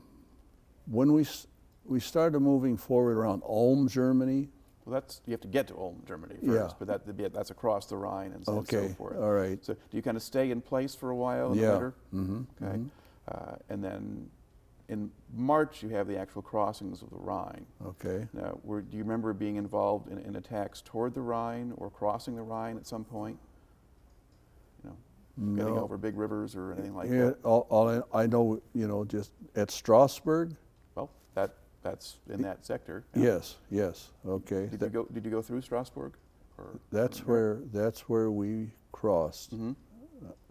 Speaker 2: we started moving forward around Ulm, Germany.
Speaker 1: Well, you have to get to Ulm, Germany first,
Speaker 2: Yeah.
Speaker 1: but that's across the Rhine and so
Speaker 2: Okay,
Speaker 1: forth.
Speaker 2: all right.
Speaker 1: So do you kind of stay in place for a while in the
Speaker 2: Yeah.
Speaker 1: winter?
Speaker 2: Mm-hmm.
Speaker 1: Okay. And then in March, you have the actual crossings of the Rhine.
Speaker 2: Okay.
Speaker 1: Now, do you remember being involved in attacks toward the Rhine or crossing the Rhine at some point? You know, getting
Speaker 2: No.
Speaker 1: over big rivers or anything like
Speaker 2: Yeah,
Speaker 1: that?
Speaker 2: all I know, just at Strasbourg.
Speaker 1: Well, that's in that sector.
Speaker 2: Yes. Okay.
Speaker 1: Did you go through Strasbourg? Or
Speaker 2: That's where we crossed.
Speaker 1: Mm-hmm.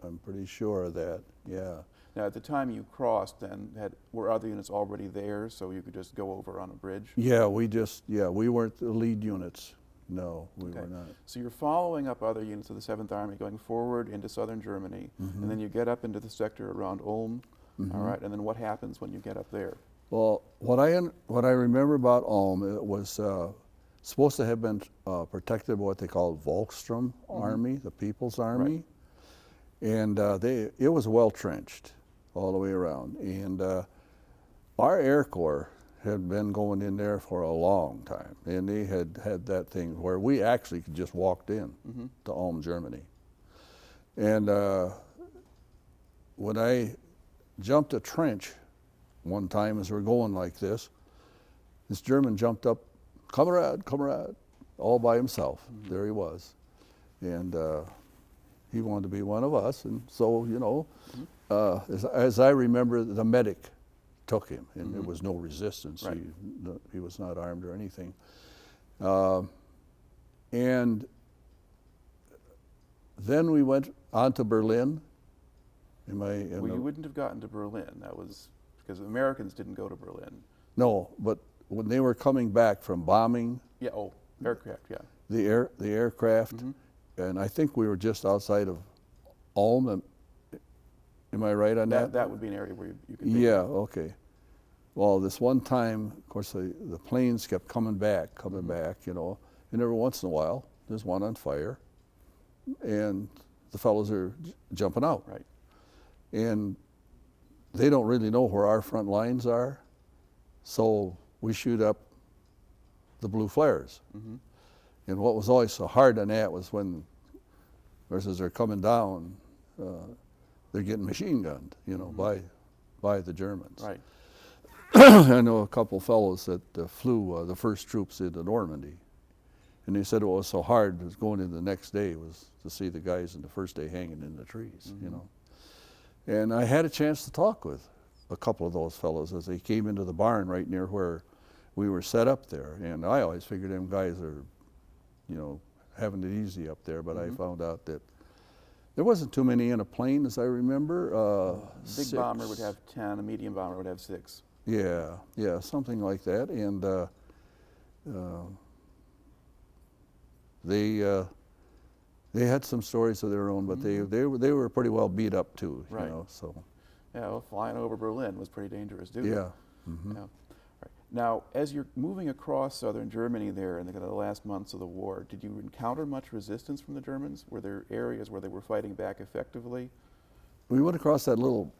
Speaker 2: I'm pretty sure of that. Yeah.
Speaker 1: Now, at the time you crossed, then were other units already there, so you could just go over on a bridge?
Speaker 2: Yeah, we weren't the lead units. No, we
Speaker 1: Okay.
Speaker 2: were not.
Speaker 1: So you're following up other units of the 7th Army, going forward into southern Germany, and then you get up into the sector around Ulm. All right, and then what happens when you get up there?
Speaker 2: Well, what I remember about Ulm, it was supposed to have been protected by what they called Volkssturm Army, the People's Army, and it was well trenched all the way around. And our Air Corps had been going in there for a long time, and they had that thing where we actually just walked in to Ulm, Germany. And when I jumped a trench one time as we're going like this German jumped up, comrade, all by himself. There he was. And he wanted to be one of us. And so, as I remember, the medic took him, and there was no resistance.
Speaker 1: Right.
Speaker 2: He was not armed or anything. And then we went on to Berlin.
Speaker 1: Well, you wouldn't have gotten to Berlin. That was because the Americans didn't go to Berlin.
Speaker 2: No, but when they were coming back from bombing
Speaker 1: Yeah, aircraft, yeah.
Speaker 2: the aircraft, and I think we were just outside of Ulm. Am I right on that?
Speaker 1: That would be an area where you could be.
Speaker 2: Yeah, okay. Well, this one time, of course, the planes kept coming back, and every once in a while, there's one on fire, and the fellows are jumping out.
Speaker 1: Right.
Speaker 2: And they don't really know where our front lines are, so we shoot up the blue flares. And what was always so hard on that was when, as they're coming down, they're getting machine gunned, by the Germans.
Speaker 1: Right.
Speaker 2: I know a couple fellows that flew the first troops into Normandy, and they said what was so hard was going in the next day was to see the guys in the first day hanging in the trees, And I had a chance to talk with a couple of those fellows as they came into the barn right near where we were set up there. And I always figured them guys are, having it easy up there, but I found out that there wasn't too many in a plane, as I remember.
Speaker 1: Big
Speaker 2: 6.
Speaker 1: bomber would have 10, a medium bomber would have 6.
Speaker 2: Yeah, something like that. And they had some stories of their own, but they were pretty well beat up too.
Speaker 1: Right.
Speaker 2: So.
Speaker 1: Yeah, well, flying over Berlin was pretty dangerous, too.
Speaker 2: Yeah.
Speaker 1: Yeah. Right. Now, as you're moving across southern Germany there in the last months of the war, did you encounter much resistance from the Germans? Were there areas where they were fighting back effectively?
Speaker 2: We went across that little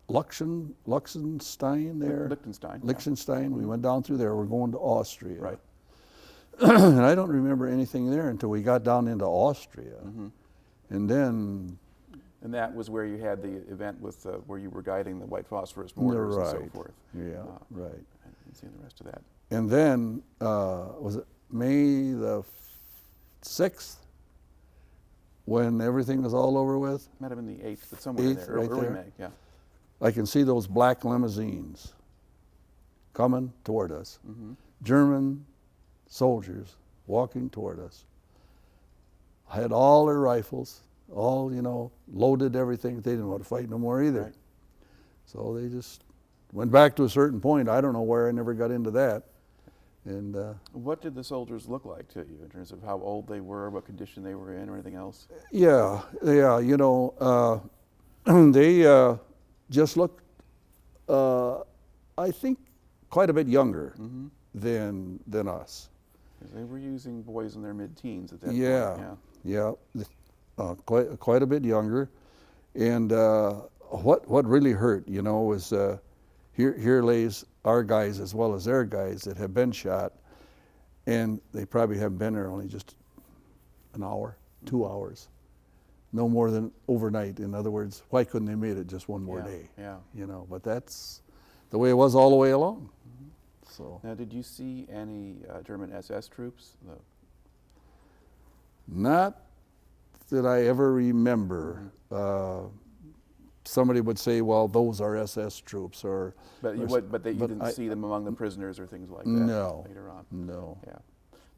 Speaker 2: Liechtenstein there.
Speaker 1: Liechtenstein.
Speaker 2: Liechtenstein. We went down through there. We're going to Austria.
Speaker 1: Right.
Speaker 2: And I don't remember anything there until we got down into Austria. And then
Speaker 1: And that was where you had the event with where you were guiding the white phosphorus mortars and so
Speaker 2: Right.
Speaker 1: forth.
Speaker 2: Yeah, right.
Speaker 1: I didn't see the rest of that.
Speaker 2: And then, was it May the 6th, when everything was all over with?
Speaker 1: Might have been the 8th, but somewhere in
Speaker 2: 8th,
Speaker 1: there,
Speaker 2: right
Speaker 1: early
Speaker 2: there.
Speaker 1: May, yeah.
Speaker 2: I can see those black limousines coming toward us.
Speaker 1: Mm-hmm.
Speaker 2: German soldiers walking toward us. Had all their rifles, all, loaded everything. They didn't want to fight no more either.
Speaker 1: Right.
Speaker 2: So they just went back to a certain point. I don't know where. I never got into that. And
Speaker 1: What did the soldiers look like to you in terms of how old they were, what condition they were in, or anything else?
Speaker 2: yeah, they just looked, I think, quite a bit younger
Speaker 1: Mm-hmm.
Speaker 2: than us.
Speaker 1: Because they were using boys in their mid-teens at that
Speaker 2: Yeah,
Speaker 1: point.
Speaker 2: yeah, quite a bit younger. And what really hurt, was here lays our guys as well as their guys that have been shot, and they probably haven't been there only just an hour, 2 hours, no more than overnight. In other words, why couldn't they made it just one more day?
Speaker 1: Yeah.
Speaker 2: But that's the way it was all the way along.
Speaker 1: Mm-hmm.
Speaker 2: So
Speaker 1: Now, did you see any German SS troops?
Speaker 2: not that I ever remember. Somebody would say, well, those are SS troops,
Speaker 1: But you didn't
Speaker 2: I-
Speaker 1: see them among the prisoners or things like that
Speaker 2: No.
Speaker 1: later on?
Speaker 2: No.
Speaker 1: Yeah.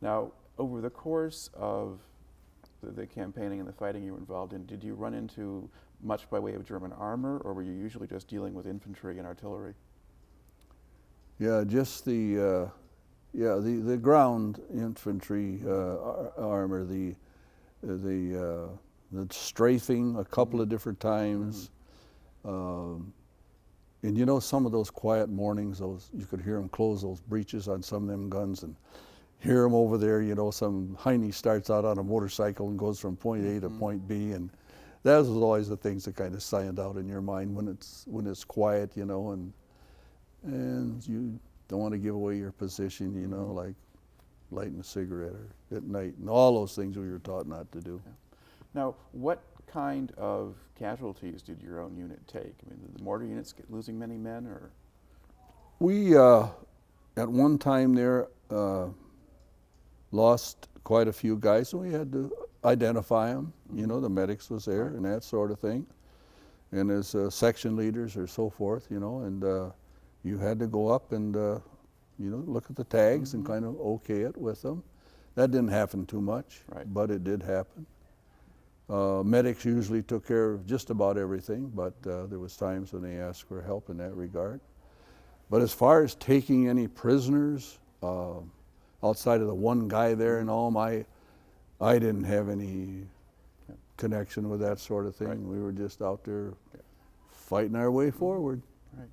Speaker 1: Now, over the course of the campaigning and the fighting you were involved in, did you run into much by way of German armor, or were you usually just dealing with infantry and artillery?
Speaker 2: Yeah, just the ground infantry armor, the strafing a couple of different times. And some of those quiet mornings, you could hear them close those breeches on some of them guns and hear them over there. Some Hines starts out on a motorcycle and goes from point A to point B, and those was always the things that kind of stand out in your mind when it's quiet, and you don't want to give away your position, like lighting a cigarette or at night, and all those things we were taught not to do.
Speaker 1: Yeah. Now, what kind of casualties did your own unit take? I mean, did the mortar units losing many men, or?
Speaker 2: We, at one time there, lost quite a few guys, and we had to identify them. The medics was there and that sort of thing. And as section leaders or so forth, and you had to go up and, look at the tags and kind of okay it with them. That didn't happen too much, but it did happen. Medics usually took care of just about everything, but there was times when they asked for help in that regard. But as far as taking any prisoners, outside of the one guy there in Ulm, I didn't have any connection with that sort of thing.
Speaker 1: Right.
Speaker 2: We were just out there fighting our way forward.
Speaker 1: Right.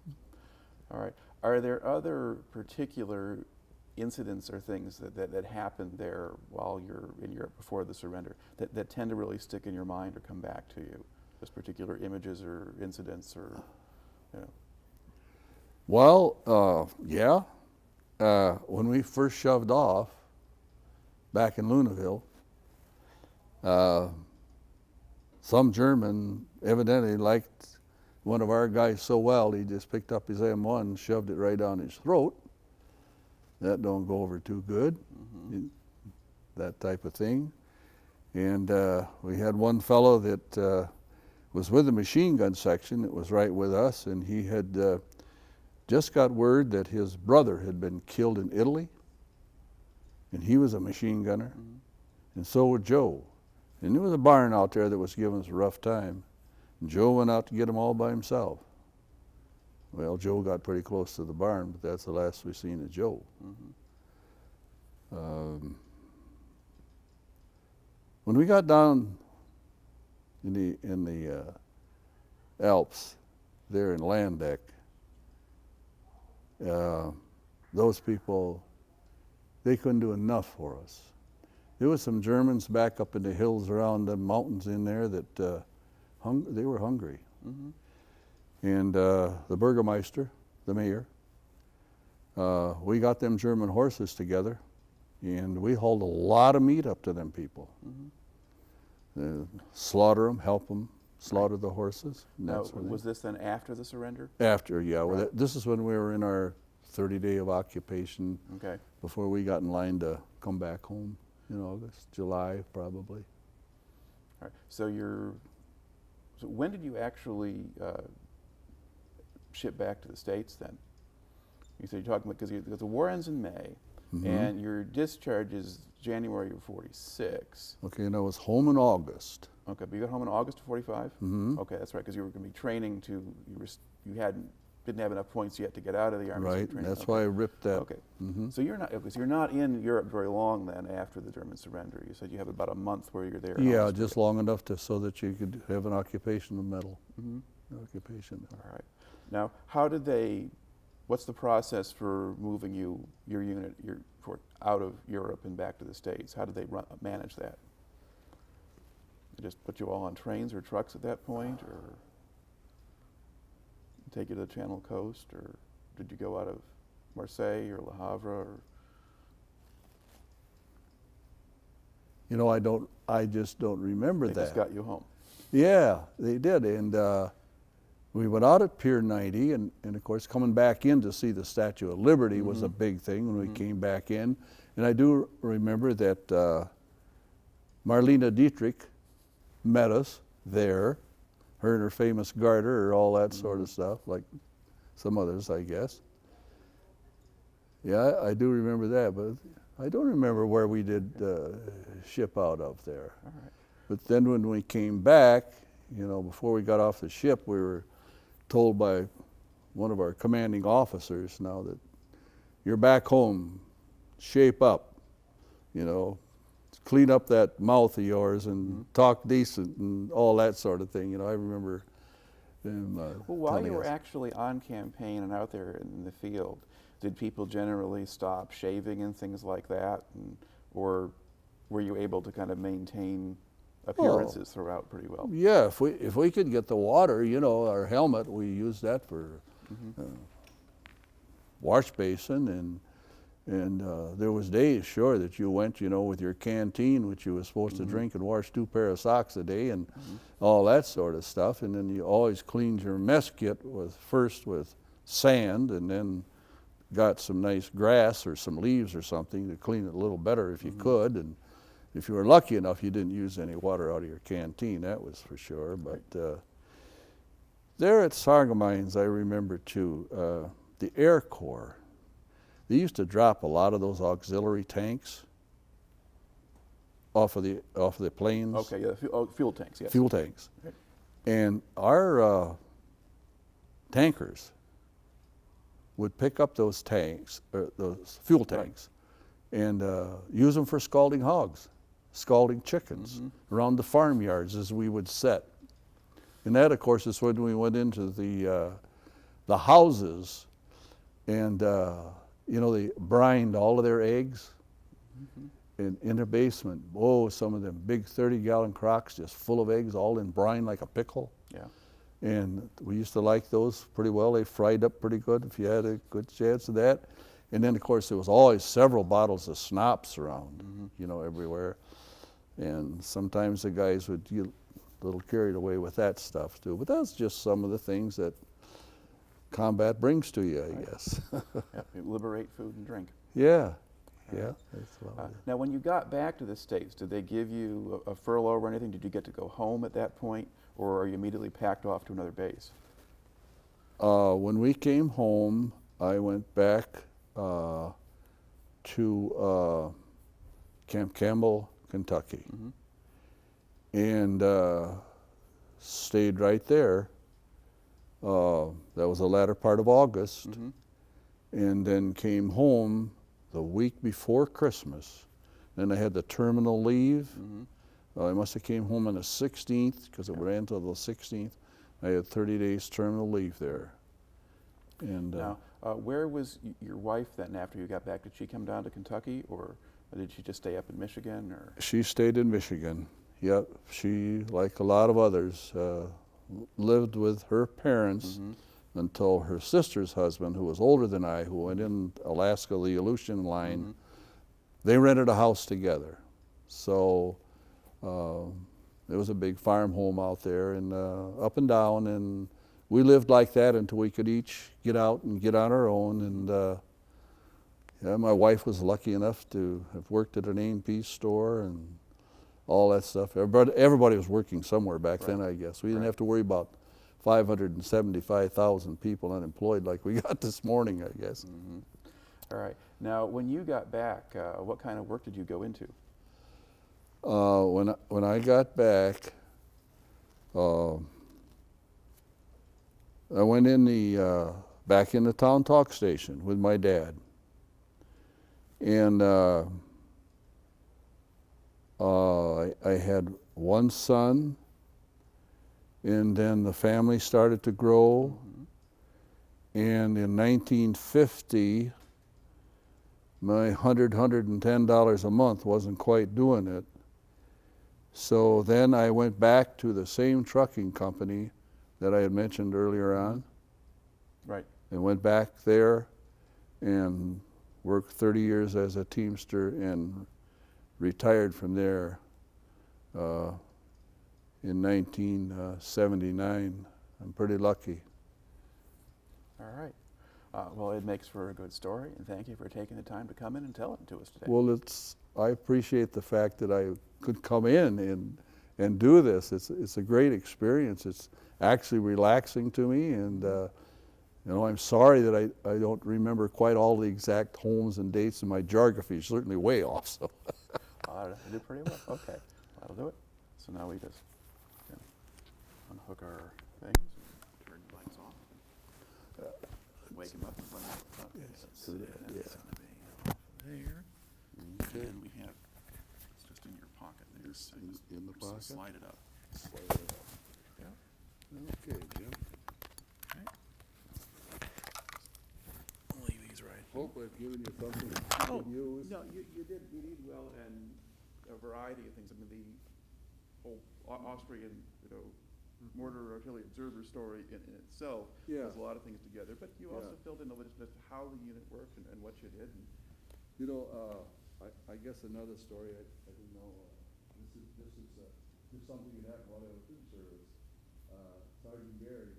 Speaker 1: All right. Are there other particular incidents or things that happened there while you're in Europe before the surrender that tend to really stick in your mind or come back to you? Just particular images or incidents or,
Speaker 2: Well, yeah. When we first shoved off back in Luneville, some German evidently liked one of our guys so well, he just picked up his M1 and shoved it right down his throat. That don't go over too good, that type of thing. And we had one fellow that was with the machine gun section that was right with us, and he had just got word that his brother had been killed in Italy, and he was a machine gunner, and so was Joe. And there was a barn out there that was giving us a rough time. And Joe went out to get them all by himself. Well, Joe got pretty close to the barn, but that's the last we seen of Joe. When we got down in the Alps, there in Landeck, those people, they couldn't do enough for us. There was some Germans back up in the hills around the mountains in there that they were hungry. And the Burgermeister, the mayor, we got them German horses together, and we hauled a lot of meat up to them people. Slaughter them, help them, slaughter the horses. And
Speaker 1: Now,
Speaker 2: that sort of
Speaker 1: was
Speaker 2: thing.
Speaker 1: this then after the surrender?
Speaker 2: After, yeah. Well,
Speaker 1: Right.
Speaker 2: this is when we were in our 30-day of occupation,
Speaker 1: Okay.
Speaker 2: before we got in line to come back home in August, July probably.
Speaker 1: All right. So when did you actually ship back to the States then? You said you're talking about, because the war ends in May, and your discharge is January of 46.
Speaker 2: Okay, and I was home in August.
Speaker 1: Okay, but you got home in August of 45?
Speaker 2: Mhm.
Speaker 1: Okay, that's right, because you were going to be training didn't have enough points yet to get out of the Army. so you
Speaker 2: Right,
Speaker 1: trained-
Speaker 2: that's
Speaker 1: okay.
Speaker 2: why I ripped that.
Speaker 1: Okay,
Speaker 2: Mhm.
Speaker 1: so you're not in Europe very long then after the German surrender. You said you have about a month where you're there.
Speaker 2: Yeah, just long enough so that you could have an occupational medal.
Speaker 1: Mm-hmm.
Speaker 2: Occupation medal.
Speaker 1: All right. Now, what's the process for moving your unit out of Europe and back to the States? How did they manage that? They just put you all on trains or trucks at that point, or take you to the Channel Coast, or did you go out of Marseille or Le Havre? Or
Speaker 2: You know, I just don't remember
Speaker 1: they
Speaker 2: that.
Speaker 1: just got you home?
Speaker 2: Yeah, they did. And we went out at Pier 90, and of course, coming back in to see the Statue of Liberty was a big thing when we came back in. And I do remember that Marlene Dietrich met us there, her and her famous garter, or all that sort of stuff, like some others, I guess. Yeah, I do remember that, but I don't remember where we did ship out of there.
Speaker 1: All right.
Speaker 2: But then when we came back, before we got off the ship, we were told by one of our commanding officers now that you're back home, shape up, clean up that mouth of yours and talk decent and all that sort of thing. I remember them
Speaker 1: Well, while you
Speaker 2: telling
Speaker 1: were
Speaker 2: us.
Speaker 1: actually on campaign and out there in the field, did people generally stop shaving and things like that, or were you able to kind of maintain appearances throughout pretty well?
Speaker 2: Yeah, if we could get the water, our helmet, we used that for wash basin, and there was days, sure, that you went, with your canteen, which you were supposed to drink and wash 2 pair of socks a day and all that sort of stuff. And then you always cleaned your mess kit first with sand, and then got some nice grass or some leaves or something to clean it a little better if you could. And if you were lucky enough, you didn't use any water out of your canteen, that was for sure. But there at Sargamines, I remember too, the Air Corps, they used to drop a lot of those auxiliary tanks off of the planes.
Speaker 1: Okay, yeah, fuel tanks, yes.
Speaker 2: Fuel tanks.
Speaker 1: Okay.
Speaker 2: And our tankers would pick up those tanks, those fuel tanks, and use them for scalding hogs, scalding chickens around the farmyards as we would set. And that, of course, is when we went into the houses, and they brined all of their eggs in their basement. Oh, some of them big 30-gallon crocks just full of eggs, all in brine like a pickle.
Speaker 1: Yeah.
Speaker 2: And we used to like those pretty well. They fried up pretty good if you had a good chance of that. And then, of course, there was always several bottles of schnapps around, everywhere. And sometimes the guys would get a little carried away with that stuff too. But that's just some of the things that combat brings to you, I guess.
Speaker 1: Yeah, liberate food and drink.
Speaker 2: Yeah, that's what
Speaker 1: Now, when you got back to the States, did they give you a furlough or anything? Did you get to go home at that point, or are you immediately packed off to another base?
Speaker 2: When we came home, I went back to Camp Campbell, Kentucky, and stayed right there. That was the latter part of August, and then came home the week before Christmas. Then I had the terminal leave. I must have came home on the 16th, because it ran until the 16th. I had 30 days terminal leave there. And
Speaker 1: Now, where was your wife then after you got back? Did she come down to Kentucky, or did she just stay up in Michigan? Or
Speaker 2: she stayed in Michigan. Yep, she, like a lot of others, lived with her parents until her sister's husband, who was older than I, who went in Alaska, the Aleutian line, they rented a house together. So There was a big farm home out there, and up and down, and we lived like that until we could each get out and get on our own. And yeah, my wife was lucky enough to have worked at an A&P store and all that stuff. Everybody was working somewhere back then, I guess. We didn't have to worry about 575,000 people unemployed like we got this morning, I guess.
Speaker 1: Mm-hmm. All right. Now, when you got back, what kind of work did you go into?
Speaker 2: When I got back, I went in back in the town talk station with my dad, and I had one son, and then the family started to grow. Mm-hmm. And in 1950, my $110 a month wasn't quite doing it. So then I went back to the same trucking company that I had mentioned earlier on.
Speaker 1: Right.
Speaker 2: And went back there and worked 30 years as a Teamster and retired from there in 1979. I'm pretty lucky.
Speaker 1: All right. Well, it makes for a good story, and thank you for taking the time to come in and tell it to us today.
Speaker 2: Well, I appreciate the fact that I could come in and do this. It's a great experience. It's actually relaxing to me, and you know, I'm sorry that I don't remember quite all the exact homes and dates, and my geography is certainly way off. So
Speaker 1: I did pretty well. Okay, that'll do it. So now we just unhook our things and turn the lights off. Wake him up and run out the top.
Speaker 2: Yes.
Speaker 1: That's going to be off there. Okay. And we have, it's just in your pocket there. So
Speaker 2: in the pocket?
Speaker 1: Slide it up.
Speaker 2: Slide it up.
Speaker 1: Yeah.
Speaker 2: Okay, Jim.
Speaker 1: Okay. I'll leave these right.
Speaker 2: Hope I've given you something you can use.
Speaker 1: No, you did well, and a variety of things. I mean, the whole Austrian, Mortar artillery observer story in itself has a lot of things together, but you also filled in a little bit how the unit worked and what you did. And
Speaker 2: you know, I guess another story. I didn't know. This is something that happened while I was in service. Sergeant Gary